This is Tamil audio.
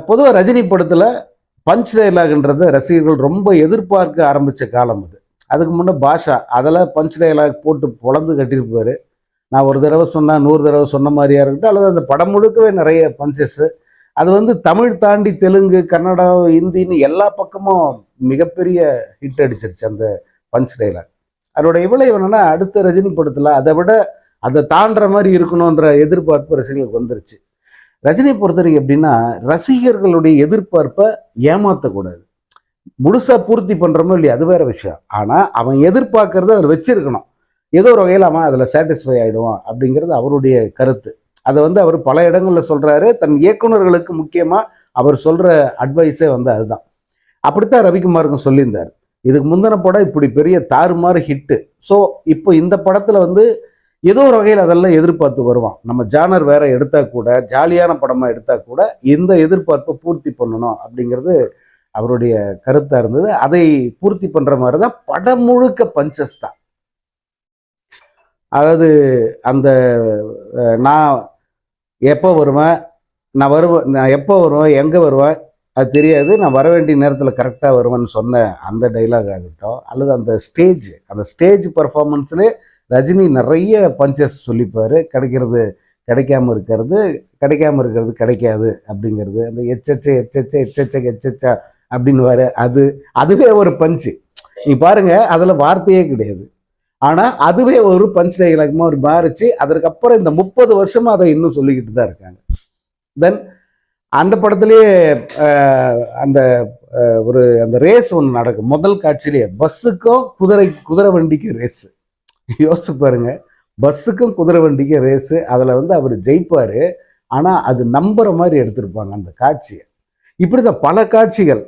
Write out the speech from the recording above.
பொதுவாக ரஜினி படத்தில் பஞ்ச் டைலாக்ன்றத ரசிகர்கள் ரொம்ப எதிர்பார்க்க ஆரம்பித்த காலம் அது. அதுக்கு முன்னே பாஷா அதில் பஞ்ச் டைலாக் போட்டு பொழந்து கட்டியிருப்பார். நான் ஒரு தடவை சொன்னால் 100 தடவை சொன்ன மாதிரியா இருக்கட்டும், அல்லது அந்த படம் முழுக்கவே நிறைய பஞ்சஸ்ஸு. அது வந்து தமிழ் தாண்டி தெலுங்கு, கன்னடம், ஹிந்தின்னு எல்லா பக்கமும் மிகப்பெரிய ஹிட் அடிச்சிருச்சு அந்த பஞ்ச் டைலாக். அதோட விளைவு என்னன்னா, அடுத்த ரஜினி படத்தில் அதை விட அதை தாண்டுற மாதிரி இருக்கணுன்ற எதிர்பார்ப்பு ரசிகர்களுக்கு வந்துருச்சு. ரஜினியை பொறுத்தவரைக்கும் எப்படின்னா, ரசிகர்களுடைய எதிர்பார்ப்பை ஏமாற்றக்கூடாது. முழுசா பூர்த்தி பண்றோமோ இல்லையா, அது வேற விஷயம். ஆனா அவன் எதிர்பார்க்கறத அதில் வச்சிருக்கணும். ஏதோ ஒரு வகையில் அவன் அதில் சாட்டிஸ்ஃபை ஆகிடுவான் அப்படிங்கிறது அவருடைய கருத்து. அதை வந்து அவர் பல இடங்களில் சொல்றாரு. தன் இயக்குநர்களுக்கு முக்கியமா அவர் சொல்ற அட்வைஸே வந்து அதுதான். அப்படித்தான் ரவிக்குமாருக்கும் சொல்லியிருந்தார். இதுக்கு முந்தின படம் இப்படி பெரிய தாறுமாறு ஹிட்டு. ஸோ இப்போ இந்த படத்துல வந்து ஏதோ ஒரு வகையில் அதெல்லாம் எதிர்பார்த்து வருவான். நம்ம ஜானர் வேற எடுத்தா கூட, ஜாலியான படமா எடுத்தா கூட இந்த எதிர்பார்ப்பை பூர்த்தி பண்ணணும் அப்படிங்கிறது அவருடைய கருத்தா இருந்தது. அதை பூர்த்தி பண்ற மாதிரி தான் படம் முழுக்க பஞ்சஸ் தான். அதாவது அந்த நான் எப்போ வருவேன், நான் எப்போ வருவேன், எங்கே வருவேன் அது தெரியாது, நான் வர வேண்டிய நேரத்தில் கரெக்டாக வருவேன்னு சொன்ன அந்த டைலாக் ஆகட்டும், அல்லது அந்த ஸ்டேஜ் பர்ஃபார்மன்ஸ்லேயே ரஜினி நிறைய பஞ்சஸ் சொல்லிப்பார். கிடைக்காம இருக்கிறது கிடைக்காது அப்படிங்கிறது, அந்த எச்சச்சா அப்படின்னு வர அதுவே ஒரு பஞ்சு. நீ பாருங்க, அதில் வார்த்தையே கிடையாது. ஆனால் அதுவே ஒரு பஞ்ச் டைலாக்மா ஒரு மாறிச்சு. அதற்கப்புறம் இந்த 30 வருஷமா அதை இன்னும் சொல்லிக்கிட்டு தான் இருக்காங்க. தென் அந்த படத்துலேயே அந்த அந்த ரேஸ் ஒன்று நடக்கும். முதல் காட்சியிலேயே பஸ்ஸுக்கும் குதிரை வண்டிக்கு ரேஸு. யோசிச்சு பாருங்க, பஸ்ஸுக்கும் குதிரை வண்டிக்கும் ரேஸு. அதில் வந்து அவர் ஜெயிப்பார். ஆனால் அது நம்புற மாதிரி எடுத்திருப்பாங்க அந்த காட்சியை. இப்படி தான் பல காட்சிகள்.